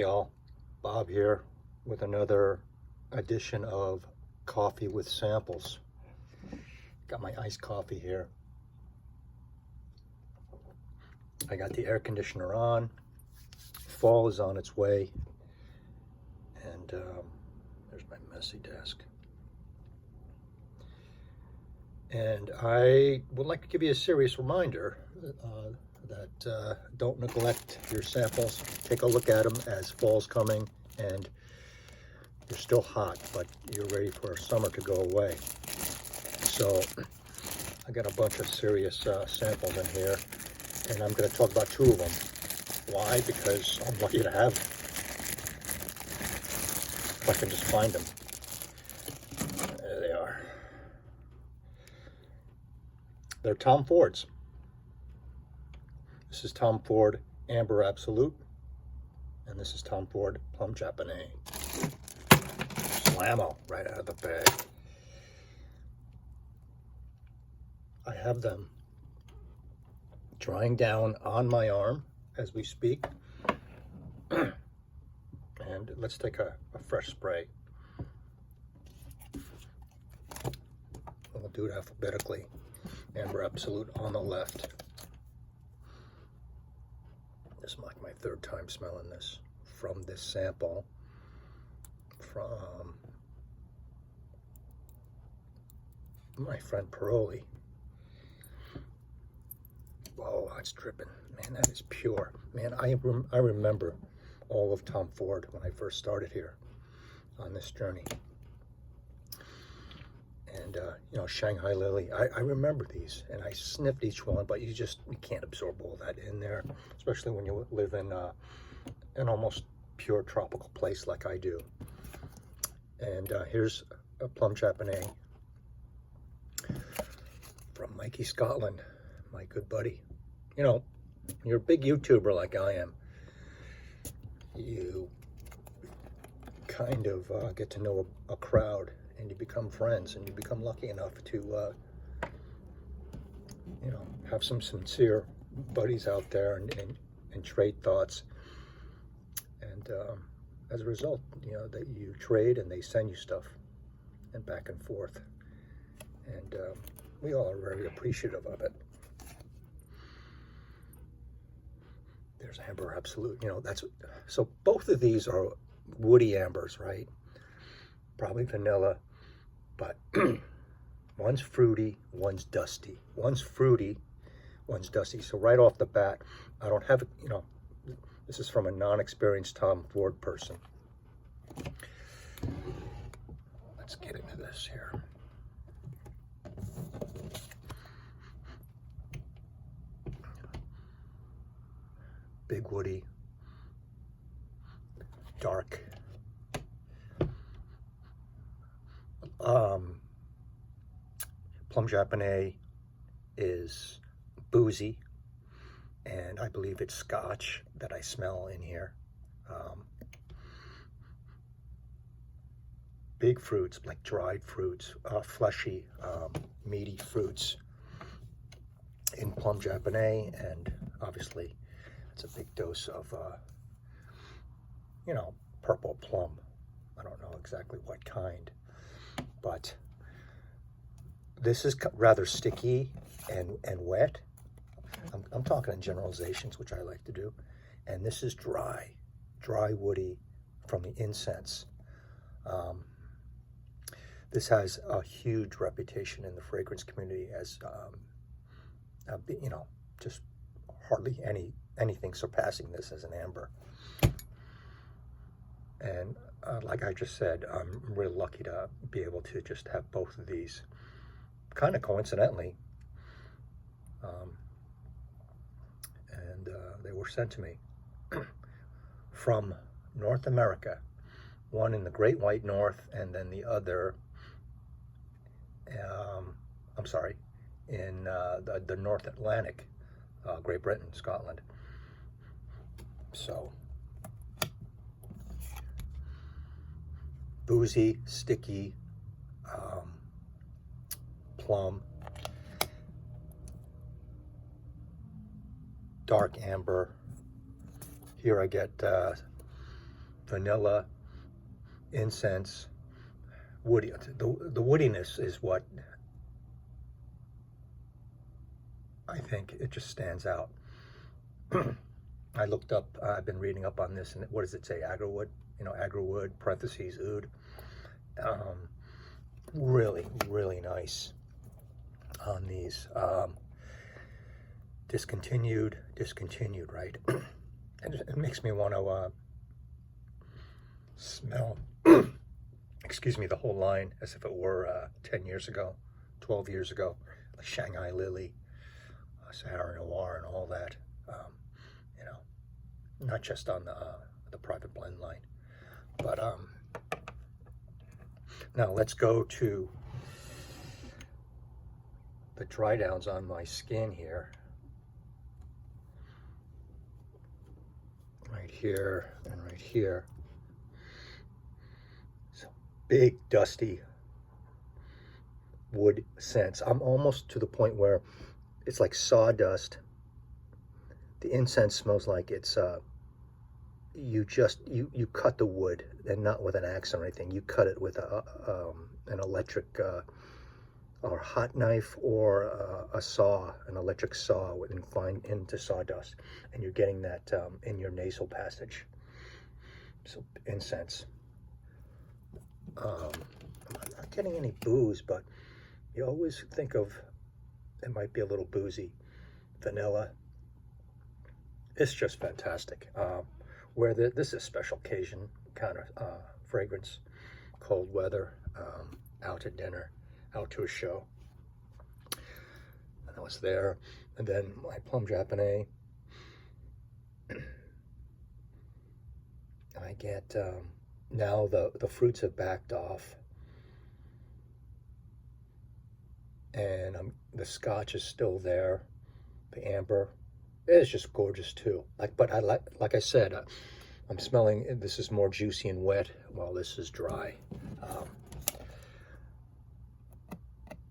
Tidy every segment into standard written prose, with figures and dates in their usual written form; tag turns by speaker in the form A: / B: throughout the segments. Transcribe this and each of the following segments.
A: Y'all, Bob here with another edition of Coffee with Samples. Got my iced coffee here. I got the air conditioner on. Fall is on its way. And there's my messy desk. And I would like to give you a serious reminder that don't neglect your samples. Take a look at them as fall's coming and you're still hot, but you're ready for summer to go away. So I got a bunch of serious samples in here, and I'm going to talk about two of them. Why? Because I'm lucky to have them, if I can just find them. There they are. They're Tom Ford's. This is Tom Ford Amber Absolute, and this is Tom Ford Plum Japonais. Slammo right out of the bag. I have them drying down on my arm as we speak. And let's take a fresh spray. We'll do it alphabetically. Amber Absolute on the left. This is like my third time smelling this from this sample from my friend Perroli. Whoa, it's dripping. Man, that is pure. Man, I remember all of Tom Ford when I first started here on this journey. And, you know, Shanghai Lily, I remember these, and I sniffed each one, but you can't absorb all that in there, especially when you live in an almost pure tropical place like I do. And here's a Plum Japonais from Mikey, Scotland, my good buddy. You know, you're a big YouTuber like I am. You kind of get to know a crowd, and you become friends, and you become lucky enough to, you know, have some sincere buddies out there and trade thoughts. And as a result, you know, that you trade and they send you stuff and back and forth. And we all are very appreciative of it. There's Amber Absolute, you know, so both of these are woody ambers, right? Probably vanilla, but one's fruity, one's dusty. One's fruity, one's dusty. So right off the bat, I don't have, you know, this is from a non-experienced Tom Ford person. Let's get into this here. Big woody, dark. Plum Japonais is boozy, and I believe it's Scotch that I smell in here. Big fruits, like dried fruits, fleshy, meaty fruits in Plum Japonais, and obviously it's a big dose of, you know, purple plum. I don't know exactly what kind, but this is rather sticky and wet. I'm talking in generalizations, which I like to do. And this is dry woody from the incense. This has a huge reputation in the fragrance community as, you know, just hardly anything surpassing this as an amber. And like I just said, I'm really lucky to be able to just have both of these, kind of coincidentally. And they were sent to me from North America, one in the Great White North, and then the other, I'm sorry, in the North Atlantic, Great Britain, Scotland. So, boozy, sticky, plum, dark amber. Here I get vanilla, incense, woody. The woodiness is what I think it just stands out. I looked up, I've been reading up on this, and what does it say? Agarwood, agarwood, parentheses, oud. Really, really nice on these. Discontinued, right? It makes me want to smell, excuse me, the whole line as if it were 10 years ago, 12 years ago, like Shanghai Lily, Sahara Noir, and all that. Not just on the private blend line, but now let's go to the dry downs on my skin here. Right here and right here. So big dusty wood scents. I'm almost to the point where it's like sawdust. The incense smells like it's you cut the wood, and not with an axe or anything. You cut it with an electric or hot knife, or a saw, an electric saw, and fine into sawdust, and you're getting that in your nasal passage. So incense. I'm not getting any booze, but you always think of it might be a little boozy. Vanilla. It's just fantastic. This is a special occasion kind of fragrance, cold weather, out to dinner, out to a show. And I was there, and then my Plum Japonais. I get now the fruits have backed off, and the Scotch is still there, the amber. It's just gorgeous too. But like I said, I'm smelling. This is more juicy and wet, while this is dry.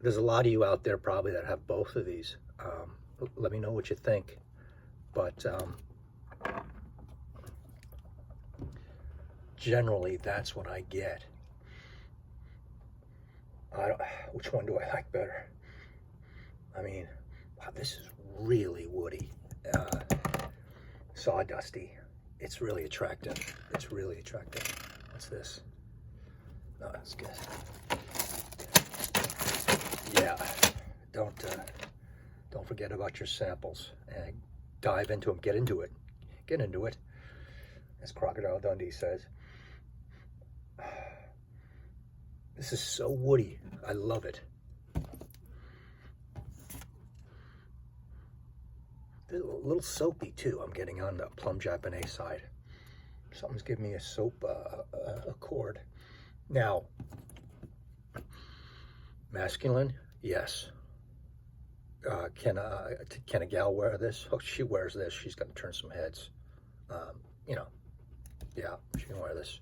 A: There's a lot of you out there probably that have both of these. Let me know what you think. But generally, that's what I get. Which one do I like better? I mean, wow, this is really woody. Sawdusty. It's really attractive. It's really attractive. What's this? No, that's good. Yeah, don't forget about your samples and dive into them. Get into it. As Crocodile Dundee says. This is so woody. I love it. A little soapy too. I'm getting on the Plum Japonais side. Something's giving me a soap accord. Now, masculine, yes. Can a gal wear this? Oh, she wears this. She's going to turn some heads. Yeah, she can wear this.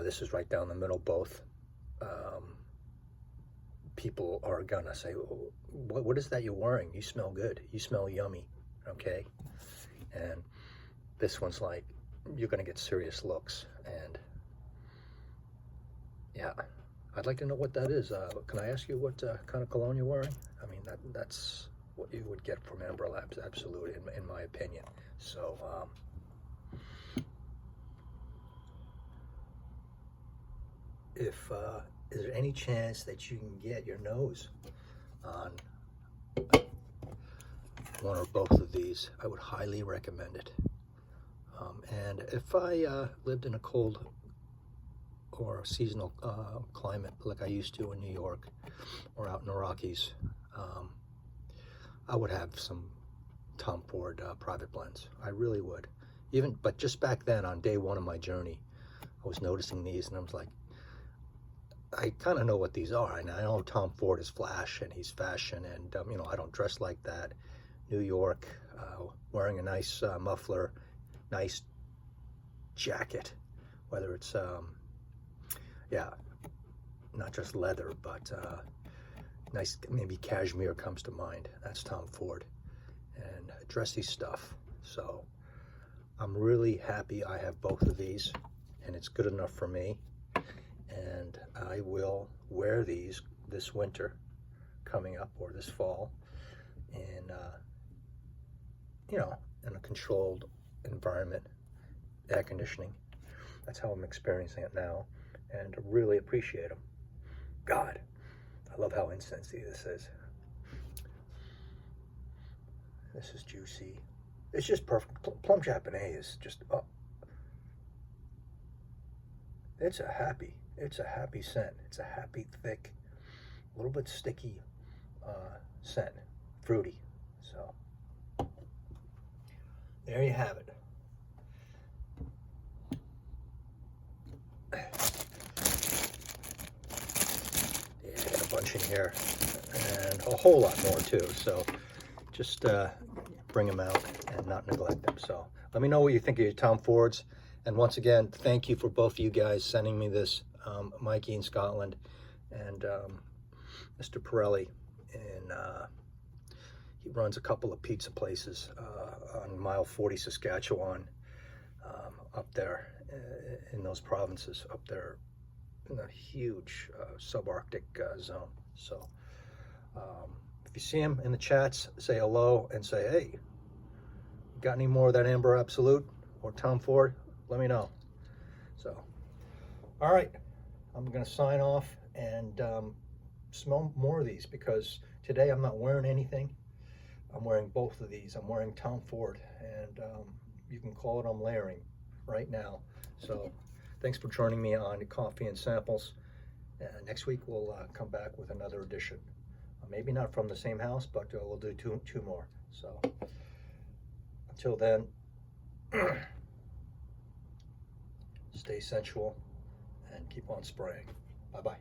A: This is right down the middle, both. People are gonna say, oh, what is that you're wearing? You smell good. You smell yummy. Okay? And this one's like, you're gonna get serious looks. And yeah, I'd like to know what that is. Can I ask you what kind of cologne you're wearing? I mean, that's what you would get from Amber Labs, absolutely, in my opinion. So, is there any chance that you can get your nose on one or both of these? I would highly recommend it. And if I lived in a cold or seasonal climate like I used to in New York or out in the Rockies, I would have some Tom Ford private blends. I really would. But just back then, on day one of my journey, I was noticing these, and I was like, I kind of know what these are. And I know Tom Ford is flash and he's fashion, and I don't dress like that. New York, wearing a nice muffler, nice jacket, whether it's not just leather, but nice, maybe cashmere comes to mind. That's Tom Ford, and dressy stuff. So I'm really happy I have both of these, and it's good enough for me. And I will wear these this winter coming up, or this fall, in you know, in a controlled environment, air conditioning. That's how I'm experiencing it now, and I really appreciate them. God, I love how insensy this is. This is juicy. It's just perfect. Plum Japonais is just, it's a happy scent. It's a happy, thick, a little bit sticky scent, fruity. So there you have it. Yeah, I got a bunch in here, and a whole lot more too. So just bring them out and not neglect them. So let me know what you think of your Tom Fords. And once again, thank you for both of you guys sending me this, Mikey in Scotland and Mr. Perroli. And he runs a couple of pizza places on mile 40 Saskatchewan, up there in those provinces, up there in a huge subarctic zone. So if you see him in the chats, say hello and say, hey, got any more of that Amber Absolute or Tom Ford? Let me know. So, all right, I'm gonna sign off and smell more of these, because today I'm not wearing anything. I'm wearing both of these. I'm wearing Tom Ford, and you can call it I'm layering right now. So thanks for joining me on Coffee and Samples. Next week we'll come back with another edition. Maybe not from the same house, but we'll do two more. So until then, stay sensual and keep on spraying. Bye-bye.